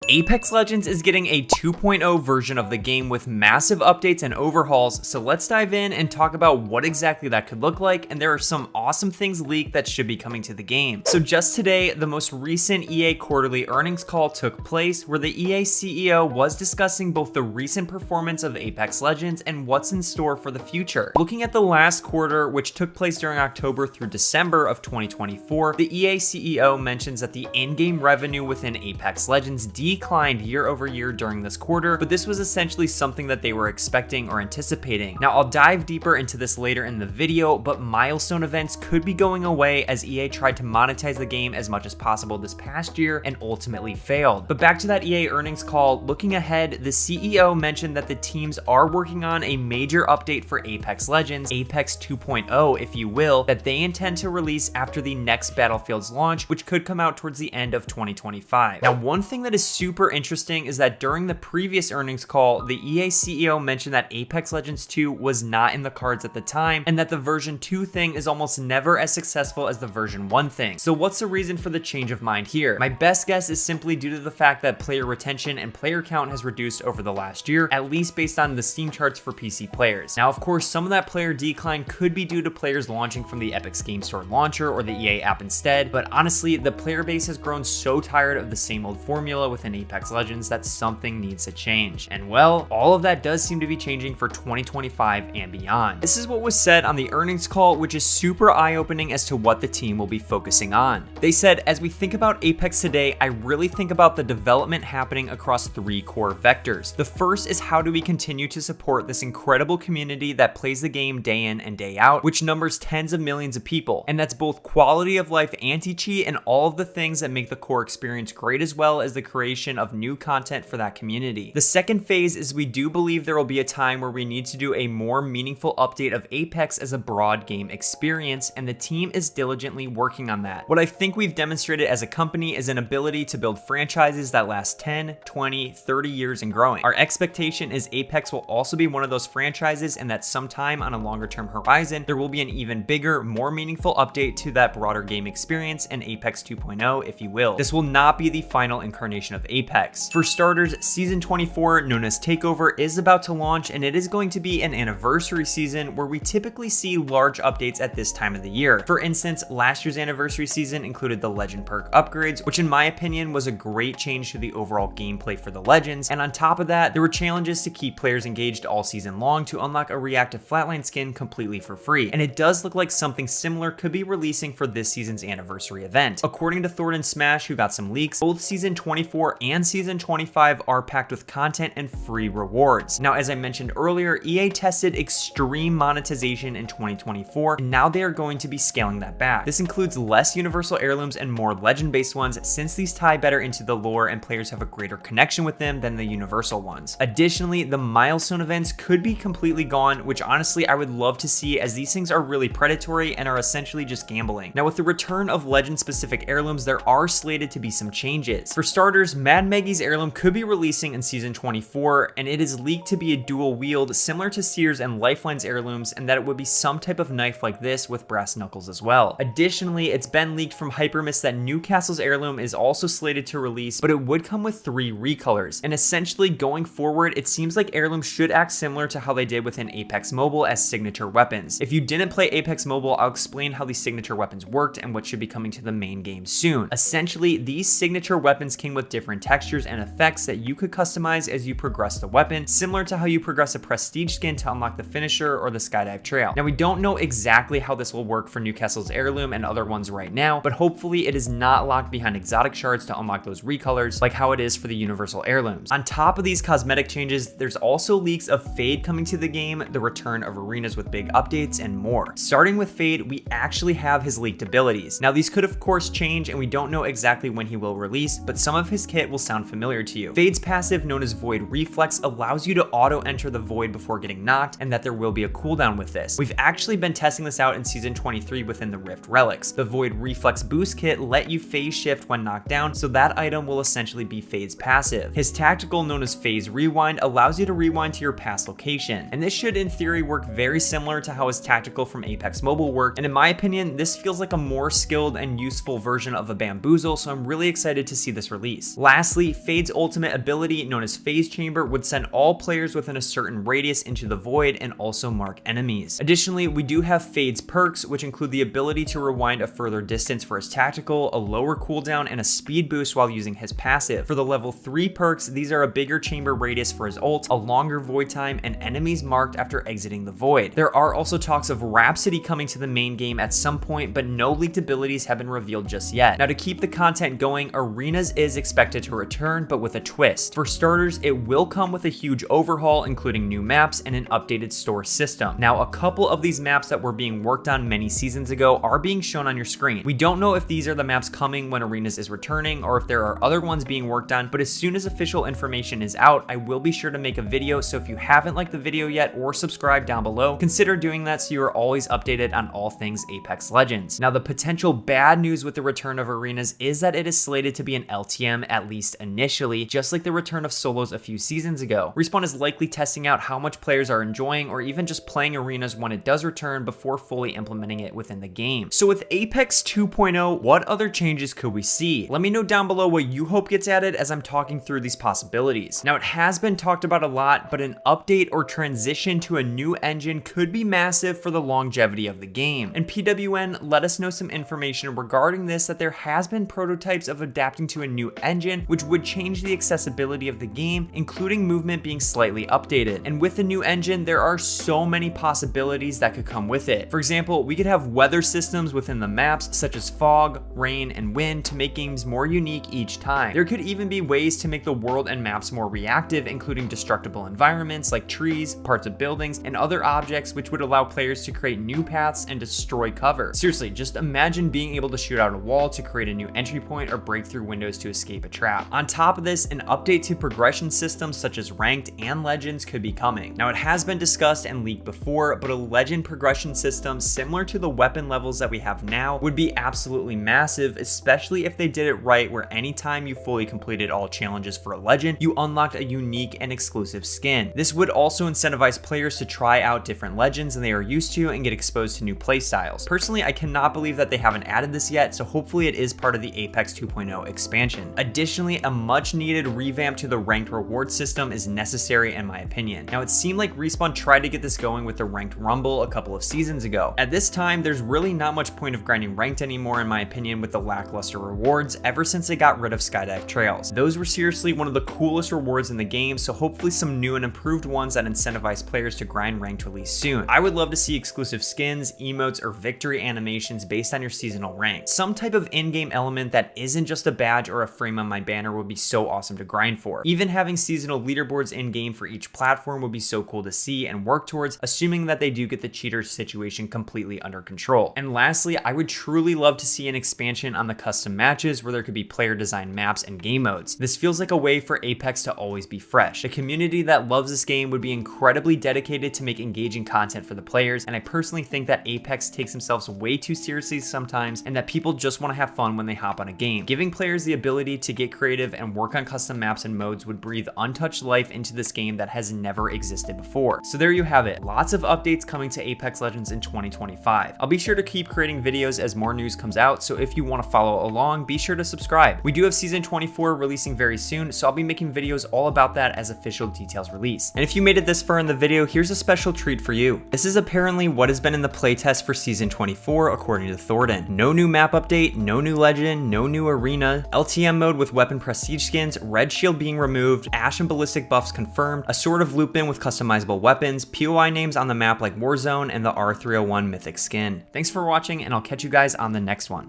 Apex Legends is getting a 2.0 version of the game with massive updates and overhauls, so let's dive in and talk about what exactly that could look like, and there are some awesome things leaked that should be coming to the game. So just today, the most recent EA quarterly earnings call took place where the EA CEO was discussing both the recent performance of Apex Legends and what's in store for the future. Looking at the last quarter, which took place during October through December of 2024, the EA CEO mentions that the in-game revenue within Apex Legends declined year over year during this quarter, but this was essentially something that they were expecting or anticipating. Now, I'll dive deeper into this later in the video, but milestone events could be going away as EA tried to monetize the game as much as possible this past year and ultimately failed. But back to that EA earnings call, looking ahead, the CEO mentioned that the teams are working on a major update for Apex Legends, Apex 2.0 if you will, that they intend to release after the next Battlefield's launch, which could come out towards the end of 2025. Now, one thing that is super interesting is that during the previous earnings call, the EA CEO mentioned that Apex Legends 2 was not in the cards at the time, and that the version 2 thing is almost never as successful as the version 1 thing. So what's the reason for the change of mind here? My best guess is simply due to the fact that player retention and player count has reduced over the last year, at least based on the Steam charts for PC players. Now, of course, some of that player decline could be due to players launching from the Epic Game Store launcher or the EA app instead, but honestly, the player base has grown so tired of the same old formula within Apex Legends that something needs to change. And well, all of that does seem to be changing for 2025 and beyond. This is what was said on the earnings call, which is super eye-opening as to what the team will be focusing on. They said, as we think about Apex today, I really think about the development happening across 3 core vectors. The first is how do we continue to support this incredible community that plays the game day in and day out, which numbers tens of millions of people. And that's both quality of life anti-cheat and all of the things that make the core experience great, as well as the creation of new content for that community. The second phase is we do believe there will be a time where we need to do a more meaningful update of Apex as a broad game experience, and the team is diligently working on that. What I think we've demonstrated as a company is an ability to build franchises that last 10, 20, 30 years and growing. Our expectation is Apex will also be one of those franchises, and that sometime on a longer term horizon, there will be an even bigger, more meaningful update to that broader game experience and Apex 2.0, if you will. This will not be the final incarnation of Apex. For starters, Season 24, known as Takeover, is about to launch, and it is going to be an anniversary season where we typically see large updates at this time of the year. For instance, last year's anniversary season included the Legend perk upgrades, which in my opinion was a great change to the overall gameplay for the Legends, and on top of that, there were challenges to keep players engaged all season long to unlock a reactive flatline skin completely for free, and it does look like something similar could be releasing for this season's anniversary event. According to Thornton Smash, who got some leaks, both Season 24 and Season 25 are packed with content and free rewards. Now, as I mentioned earlier, EA tested extreme monetization in 2024, and now they are going to be scaling that back. This includes less universal heirlooms and more legend-based ones, since these tie better into the lore and players have a greater connection with them than the universal ones. Additionally, the milestone events could be completely gone, which honestly I would love to see, as these things are really predatory and are essentially just gambling. Now, with the return of legend-specific heirlooms, there are slated to be some changes. For starters, Mad Maggie's heirloom could be releasing in Season 24, and it is leaked to be a dual wield similar to Sears and Lifeline's heirlooms, and that it would be some type of knife like this with brass knuckles as well. Additionally, it's been leaked from Hypermist that Newcastle's heirloom is also slated to release, but it would come with 3 recolors. And essentially going forward, it seems like heirlooms should act similar to how they did within Apex Mobile as signature weapons. If you didn't play Apex Mobile, I'll explain how these signature weapons worked and what should be coming to the main game soon. Essentially, these signature weapons came with different textures and effects that you could customize as you progress the weapon, similar to how you progress a prestige skin to unlock the finisher or the skydive trail. Now, we don't know exactly how this will work for Newcastle's heirloom and other ones right now, but hopefully it is not locked behind exotic shards to unlock those recolors like how it is for the universal heirlooms. On top of these cosmetic changes, there's also leaks of Fade coming to the game, the return of arenas with big updates, and more. Starting with Fade, we actually have his leaked abilities. Now, these could of course change, and we don't know exactly when he will release, but some of his kit will sound familiar to you. Fade's passive, known as Void Reflex, allows you to auto-enter the void before getting knocked, and that there will be a cooldown with this. We've actually been testing this out in Season 23 within the Rift Relics. The Void Reflex boost kit let you phase shift when knocked down, so that item will essentially be Fade's passive. His tactical, known as Phase Rewind, allows you to rewind to your past location, and this should in theory work very similar to how his tactical from Apex Mobile worked, and in my opinion, this feels like a more skilled and useful version of a Bamboozle, so I'm really excited to see this release. Lastly, Lastly, Fade's ultimate ability, known as Phase Chamber, would send all players within a certain radius into the void and also mark enemies. Additionally, we do have Fade's perks, which include the ability to rewind a further distance for his tactical, a lower cooldown, and a speed boost while using his passive. For the level 3 perks, these are a bigger chamber radius for his ult, a longer void time, and enemies marked after exiting the void. There are also talks of Rhapsody coming to the main game at some point, but no leaked abilities have been revealed just yet. Now, to keep the content going, Arenas is expected to return, but with a twist. For starters, it will come with a huge overhaul, including new maps and an updated store system. Now, a couple of these maps that were being worked on many seasons ago are being shown on your screen. We don't know if these are the maps coming when Arenas is returning or if there are other ones being worked on, but as soon as official information is out, I will be sure to make a video, so if you haven't liked the video yet or subscribed down below, consider doing that so you are always updated on all things Apex Legends. Now, the potential bad news with the return of Arenas is that it is slated to be an LTM, at least initially, just like the return of solos a few seasons ago. Respawn is likely testing out how much players are enjoying or even just playing Arenas when it does return before fully implementing it within the game. So with Apex 2.0, what other changes could we see? Let me know down below what you hope gets added as I'm talking through these possibilities. Now, it has been talked about a lot, but an update or transition to a new engine could be massive for the longevity of the game. And PWN let us know some information regarding this, that there has been prototypes of adapting to a new engine, which would change the accessibility of the game, including movement being slightly updated. And with the new engine, there are so many possibilities that could come with it. For example, we could have weather systems within the maps, such as fog, rain, and wind, to make games more unique each time. There could even be ways to make the world and maps more reactive, including destructible environments like trees, parts of buildings, and other objects, which would allow players to create new paths and destroy cover. Seriously, just imagine being able to shoot out a wall to create a new entry point or break through windows to escape a trap. On top of this, an update to progression systems such as ranked and legends could be coming. Now, it has been discussed and leaked before, but a legend progression system similar to the weapon levels that we have now would be absolutely massive, especially if they did it right, where anytime you fully completed all challenges for a legend, you unlocked a unique and exclusive skin. This would also incentivize players to try out different legends than they are used to and get exposed to new playstyles. Personally, I cannot believe that they haven't added this yet, so hopefully it is part of the Apex 2.0 expansion. Additionally, a much needed revamp to the ranked reward system is necessary in my opinion. Now, it seemed like Respawn tried to get this going with the ranked rumble a couple of seasons ago. At this time, there's really not much point of grinding ranked anymore in my opinion with the lackluster rewards ever since they got rid of skydive trails. Those were seriously one of the coolest rewards in the game, so hopefully some new and improved ones that incentivize players to grind ranked release soon. I would love to see exclusive skins, emotes, or victory animations based on your seasonal rank. Some type of in-game element that isn't just a badge or a frame on my banner would be so awesome to grind for. Even having seasonal leaderboards in-game for each platform would be so cool to see and work towards, assuming that they do get the cheater situation completely under control. And lastly, I would truly love to see an expansion on the custom matches where there could be player designed maps and game modes. This feels like a way for Apex to always be fresh. A community that loves this game would be incredibly dedicated to make engaging content for the players, and I personally think that Apex takes themselves way too seriously sometimes, and that people just want to have fun when they hop on a game. Giving players the ability to get creative and work on custom maps and modes would breathe untouched life into this game that has never existed before. So there you have it. Lots of updates coming to Apex Legends in 2025. I'll be sure to keep creating videos as more news comes out, so if you want to follow along, be sure to subscribe. We do have Season 24 releasing very soon, so I'll be making videos all about that as official details release. And if you made it this far in the video, here's a special treat for you. This is apparently what has been in the playtest for Season 24 according to Thornton. No new map update, no new legend, no new arena, LTM mode with weapon prestige skins, red shield being removed, ash and ballistic buffs confirmed, a sword of Lupin with customizable weapons, POI names on the map like Warzone, and the R301 mythic skin. Thanks for watching, and I'll catch you guys on the next one.